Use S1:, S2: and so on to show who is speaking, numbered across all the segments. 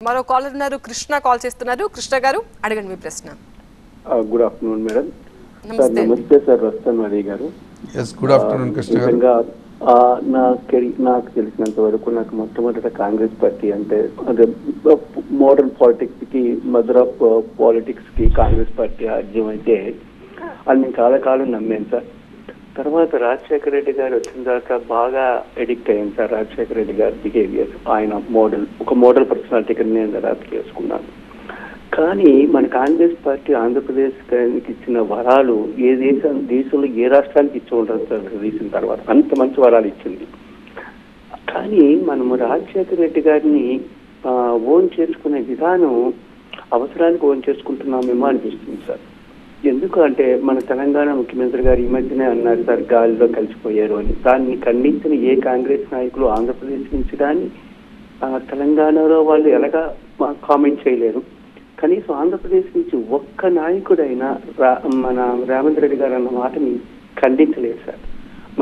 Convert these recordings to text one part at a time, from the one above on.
S1: మరో కాలర్ ఉన్నారు, కృష్ణ కాల్ చేస్తున్నారు. కృష్ణ గారు అడగండి మీ ప్రశ్న.
S2: Good afternoon madam.
S1: నమస్తే.
S2: నమస్తే సార్, రస్తన్ అలీ గారు.
S3: గుడ్ ఆఫ్టర్నూన్ కృష్ణ గారు.
S2: నాకు తెలిసినంత వరకు నాకు మొట్టమొదట కాంగ్రెస్ పార్టీ అంటే అదే మోడర్న్ పాలిటిక్స్ కి మదర్ ఆఫ్ పాలిటిక్స్ కి కాంగ్రెస్ పార్టీ ఆద్యం అయితే అది నేను చాలా కాలం నమ్మాను సార్. తర్వాత రాజశేఖర రెడ్డి గారు వచ్చిన దాకా బాగా ఎడిక్ట్ అయ్యాను సార్. రాజశేఖర రెడ్డి గారి బిహేవియర్, ఆయన ఒక మోడల్ పర్సనాలిటీకి నేను అడాప్ట్ చేసుకున్నాను. కానీ మన కాంగ్రెస్ పార్టీ ఆంధ్రప్రదేశ్ ఇచ్చిన వరాలు ఏ దేశంలో ఏ రాష్ట్రానికి ఇచ్చి ఉండదు సార్. తీసిన తర్వాత అంత మంచి వరాలు ఇచ్చింది. కానీ మనము రాజశేఖర రెడ్డి గారిని ఓన్ చేసుకునే విధానం అవసరానికి ఓన్ చేసుకుంటున్నామేమో అనిపిస్తుంది సార్. ఎందుకు అంటే మన తెలంగాణ ముఖ్యమంత్రి గారు ఈ మధ్యనే అన్నారు సార్, గాలిలో కలిసిపోయారు అని. దాన్ని ఖండించిన ఏ కాంగ్రెస్ నాయకులు ఆంధ్రప్రదేశ్ నుంచి కానీ తెలంగాణలో వాళ్ళు ఎలాగా కామెంట్ చేయలేరు. కనీసం ఆంధ్రప్రదేశ్ నుంచి ఒక్క నాయకుడైనా మన రేవంత్ రెడ్డి గారు అన్న మాటని ఖండించలేదు సార్.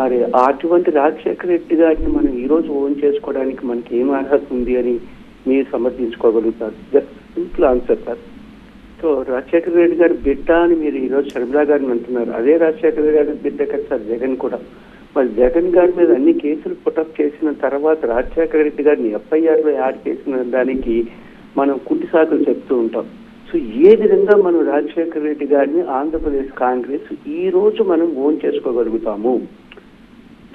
S2: మరి అటువంటి రాజశేఖర రెడ్డి గారిని మనం ఈ రోజు ఓన్ చేసుకోవడానికి మనకి ఏం అర్హత ఉంది అని మీరు సమర్థించుకోగలుగుతారు? Just simple answer sir. So Rajasekhara Reddy గారి బిడ్డ అని మీరు ఈరోజు షర్మిలా గారిని అంటున్నారు. అదే రాజశేఖర గారి బిడ్డ కదా సార్ జగన్ కూడా. మరి జగన్ గారి మీద అన్ని కేసులు పుటప్ చేసిన తర్వాత రాజశేఖర రెడ్డి గారిని ఎఫ్ఐఆర్లో యాడ్ చేసిన దానికి మనం కుంటి సాకులు చెప్తూ ఉంటాం. సో ఏ విధంగా మనం రాజశేఖర రెడ్డి గారిని ఆంధ్రప్రదేశ్ కాంగ్రెస్ ఈ రోజు మనం ఓన్ చేసుకోగలుగుతాము?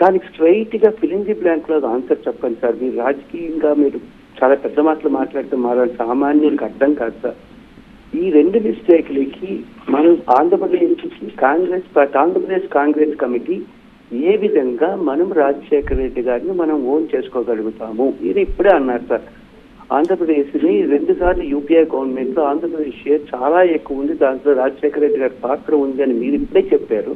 S2: దానికి స్ట్రైట్ గా ఫిలిం ది బ్లాంక్ లో ఆన్సర్ చెప్పండి సార్. మీరు రాజకీయంగా మీరు చాలా పెద్ద మాటలు మాట్లాడితే మాట్లాడే సామాన్యులకు అర్థం కాదు సార్. ఈ రెండు మిస్టేక్లకి మనం ఆంధ్రప్రదేశ్ కాంగ్రెస్ కమిటీ ఏ విధంగా మనం రాజశేఖర రెడ్డి గారిని మనం ఓన్ చేసుకోగలుగుతాము? మీరు ఇప్పుడే అన్నారు సార్, ఆంధ్రప్రదేశ్ ని 2 సార్లు యూపీఏ గవర్నమెంట్ లో ఆంధ్రప్రదేశ్ షేర్ చాలా ఎక్కువ ఉంది, దాంట్లో రాజశేఖర రెడ్డి గారి పాత్ర ఉంది అని మీరు ఇప్పుడే చెప్పారు.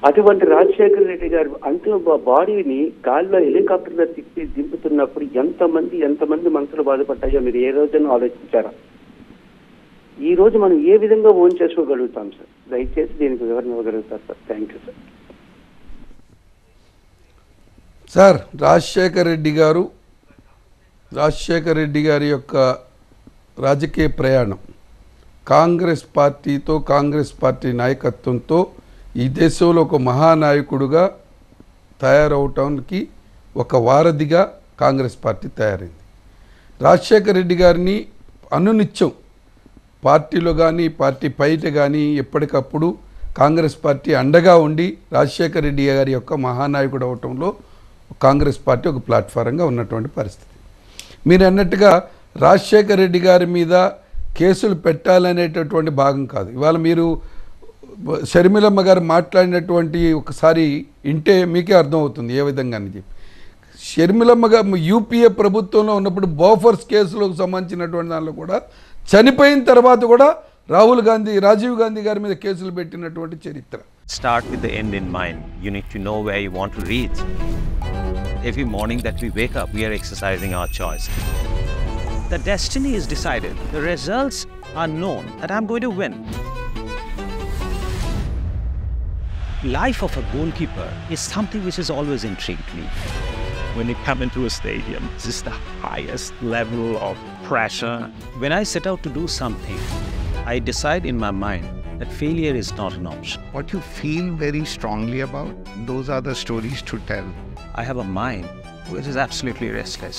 S2: అటువంటి రాజశేఖర రెడ్డి గారు అంతిమ బాడీని గాలిలో హెలికాప్టర్లో తిప్పి దింపుతున్నప్పుడు ఎంతమంది మనసులు బాధపడ్డాయో మీరు ఏ రోజైనా ఆలోచించారా? ఈ రోజు మనం ఏ విధంగా ఓన్ చేసుకోగలుగుతాం సార్? దయచేసి దీనికి వివరణ ఇవ్వగలుగుతారు sir. Thank you sir.
S3: Sir, Rajasekhara Reddy గారి యొక్క రాజకీయ ప్రయాణం కాంగ్రెస్ పార్టీతో, కాంగ్రెస్ పార్టీ నాయకత్వంతో ఈ దేశంలో ఒక మహానాయకుడుగా తయారవటానికి ఒక వారధిగా కాంగ్రెస్ పార్టీ తయారైంది. రాజశేఖర రెడ్డి గారిని అనునిత్యం పార్టీలో కానీ పార్టీ బయట కానీ ఎప్పటికప్పుడు కాంగ్రెస్ పార్టీ అండగా ఉండి రాజశేఖర రెడ్డి గారి యొక్క మహానాయకుడు అవటంలో కాంగ్రెస్ పార్టీ ఒక ప్లాట్ఫారంగా ఉన్నటువంటి పరిస్థితి. మీరు అన్నట్టుగా రాజశేఖర రెడ్డి గారి మీద కేసులు పెట్టాలనేటటువంటి భాగం కాదు. ఇవాళ మీరు షర్మిలమ్మ గారు మాట్లాడినటువంటి ఒకసారి వింటే మీకే అర్థమవుతుంది ఏ విధంగా అని చెప్పి. షర్మిలమ్మ గారు యూపీఏ ప్రభుత్వంలో ఉన్నప్పుడు బోఫర్స్ కేసులకు సంబంధించినటువంటి దానిలో కూడా చనిపోయిన తర్వాత కూడా రాజీవ్ గాంధీ గారి మీద కేసులు పెట్టినటువంటి చరిత్ర.
S4: Start with the end in mind. You need to know where you want to reach. Every morning that we wake up, we are exercising our choice. The destiny is decided. The results are known that I'm going to win. Life of a goalkeeper is something which has always intrigued me. When you come into a stadium, this is the highest level of pressure. When I set out to do something, I decide in my mind that failure is not an option.
S5: What you feel very strongly about, those are the stories to tell.
S4: I have a mind which is absolutely restless.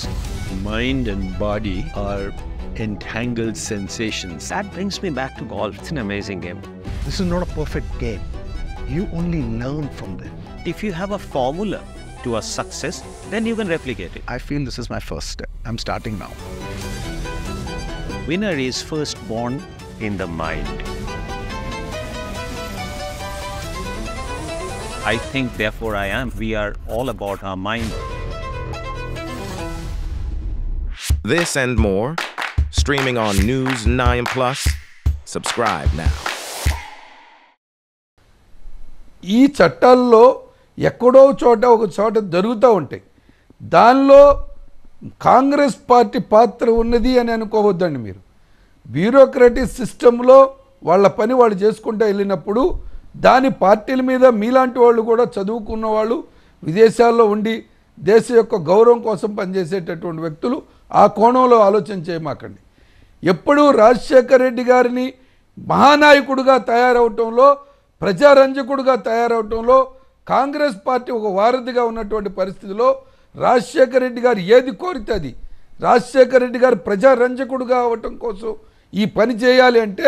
S4: Mind and body are entangled sensations. That brings me back to golf. It's an amazing game.
S5: This is not a perfect game. You only learn from them.
S4: If you have a formula to a success, then you can replicate it.
S5: I feel this is my first step. I'm starting now.
S4: Winner is first born in the mind. I think, therefore I am. We are all about our mind.
S6: This and more, streaming on News 9+. Subscribe now.
S3: ఈ చట్టాల్లో ఎక్కడో ఒక చోట జరుగుతూ ఉంటాయి. దానిలో Congress party పాత్ర ఉన్నది అని అనుకోవద్దండి. మీరు బ్యూరోక్రటిక్ సిస్టంలో వాళ్ళ పని వాళ్ళు చేసుకుంటూ వెళ్ళినప్పుడు దాని పార్టీల మీద మీలాంటి వాళ్ళు కూడా చదువుకున్న వాళ్ళు, విదేశాల్లో ఉండి దేశ యొక్క గౌరవం కోసం పనిచేసేటటువంటి వ్యక్తులు ఆ కోణంలో ఆలోచన చేయమాకండి. ఎప్పుడూ రాజశేఖర రెడ్డి గారిని మహానాయకుడిగా తయారవటంలో, ప్రజారంజకుడిగా తయారవటంలో కాంగ్రెస్ పార్టీ ఒక వారధిగా ఉన్నటువంటి పరిస్థితిలో రాజశేఖర రెడ్డి గారు ఏది కోరితే అది, రాజశేఖర రెడ్డి గారు ప్రజారంజకుడిగా అవ్వటం కోసం ఈ పని చేయాలి అంటే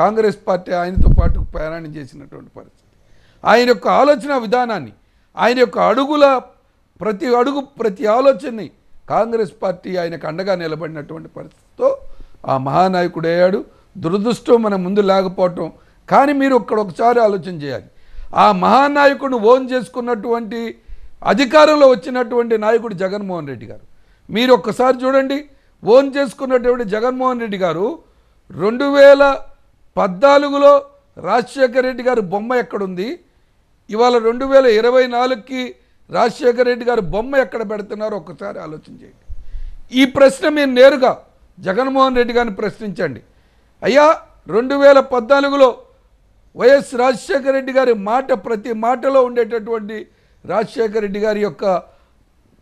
S3: కాంగ్రెస్ పార్టీ ఆయనతో పాటు ప్రయాణం చేసినటువంటి పరిస్థితి. ఆయన యొక్క ఆలోచన విధానాన్ని, ఆయన యొక్క అడుగుల ప్రతి అడుగు ప్రతి ఆలోచనని కాంగ్రెస్ పార్టీ ఆయనకు అండగా నిలబడినటువంటి పరిస్థితితో ఆ మహానాయకుడు అయ్యాడు. దురదృష్టం మన ముందు లేకపోవటం. కానీ మీరు ఒకసారి ఆలోచన చేయాలి, ఆ మహానాయకుడిని ఓన్ చేసుకున్నటువంటి అధికారంలో వచ్చినటువంటి నాయకుడు జగన్మోహన్ రెడ్డి గారు. మీరు ఒక్కసారి చూడండి, ఓన్ చేసుకున్నటువంటి జగన్మోహన్ రెడ్డి గారు 2014లో రాజశేఖర రెడ్డి గారు బొమ్మ ఎక్కడుంది, ఇవాళ 2024కి రాజశేఖర రెడ్డి గారు బొమ్మ ఎక్కడ పెడుతున్నారో ఒక్కసారి ఆలోచన చేయండి. ఈ ప్రశ్న మీరు నేరుగా జగన్మోహన్ రెడ్డి గారిని ప్రశ్నించండి. అయ్యా 2014లో వైఎస్ రాజశేఖర రెడ్డి గారి మాట ప్రతి మాటలో ఉండేటటువంటి రాజశేఖర రెడ్డి గారి యొక్క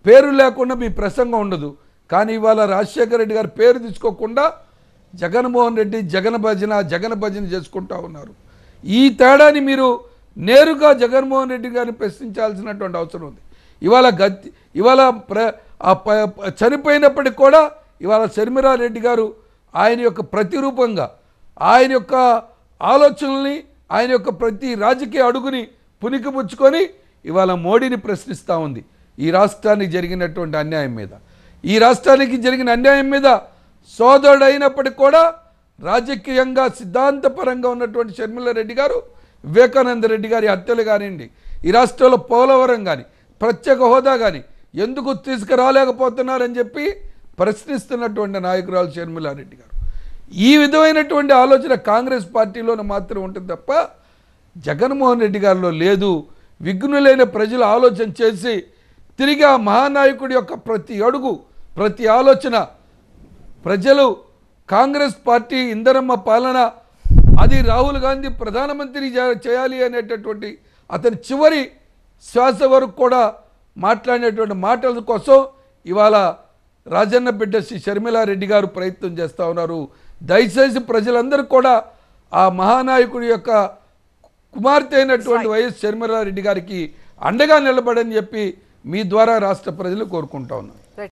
S3: పేరు లేకుండా మీ ప్రసంగం ఉండదు. కానీ ఇవాళ రాజశేఖర రెడ్డి గారి పేరు తీసుకోకుండా జగన్మోహన్ రెడ్డి జగన్ భజన చేసుకుంటూ ఉన్నారు. ఈ తేడాని మీరు నేరుగా జగన్మోహన్ రెడ్డి గారిని ప్రశ్నించాల్సినటువంటి అవసరం ఉంది. ఇవాళ చనిపోయినప్పటికి కూడా ఇవాళ షర్మిలారెడ్డి గారు ఆయన యొక్క ప్రతిరూపంగా, ఆయన యొక్క ఆలోచనల్ని, ఆయన యొక్క ప్రతి రాజకీయ అడుగుని పుణికిపుచ్చుకొని ఇవాళ మోడీని ప్రశ్నిస్తూ ఉంది ఈ రాష్ట్రానికి జరిగినటువంటి అన్యాయం మీద. ఈ రాష్ట్రానికి జరిగిన అన్యాయం మీద సోదరుడు అయినప్పటికీ కూడా రాజకీయంగా సిద్ధాంతపరంగా ఉన్నటువంటి షర్మిలారెడ్డి గారు, వివేకానంద రెడ్డి గారి హత్యలు కానివ్వండి, ఈ రాష్ట్రంలో పోలవరం కానీ, ప్రత్యేక హోదా కానీ ఎందుకు తీసుకురాలేకపోతున్నారని చెప్పి ప్రశ్నిస్తున్నటువంటి నాయకురాలు షర్మిలారెడ్డి గారు. ఈ విధమైనటువంటి ఆలోచన కాంగ్రెస్ పార్టీలోనే మాత్రం ఉంటుంది తప్ప జగన్మోహన్ రెడ్డి గారిలో లేదు. విఘ్నులైన ప్రజలు ఆలోచన చేసి తిరిగి ఆ మహానాయకుడి యొక్క ప్రతి అడుగు ప్రతి ఆలోచన ప్రజలు కాంగ్రెస్ పార్టీ ఇందరమ్మ పాలన అది రాహుల్ గాంధీ ప్రధానమంత్రి చేయాలి అనేటటువంటి అతని చివరి శ్వాస వరకు కూడా మాట్లాడినటువంటి మాటల కోసం ఇవాళ రాజన్న బిడ్డ శ్రీ షర్మిలారెడ్డి గారు ప్రయత్నం చేస్తూ ఉన్నారు. దయచేసి ప్రజలందరూ కూడా ఆ మహానాయకుడి యొక్క కుమార్తె అయినటువంటి వైఎస్ షర్మిలారెడ్డి గారికి అండగా నిలబడని చెప్పి మీ ద్వారా రాష్ట్ర ప్రజలు కోరుకుంటా ఉన్నారు.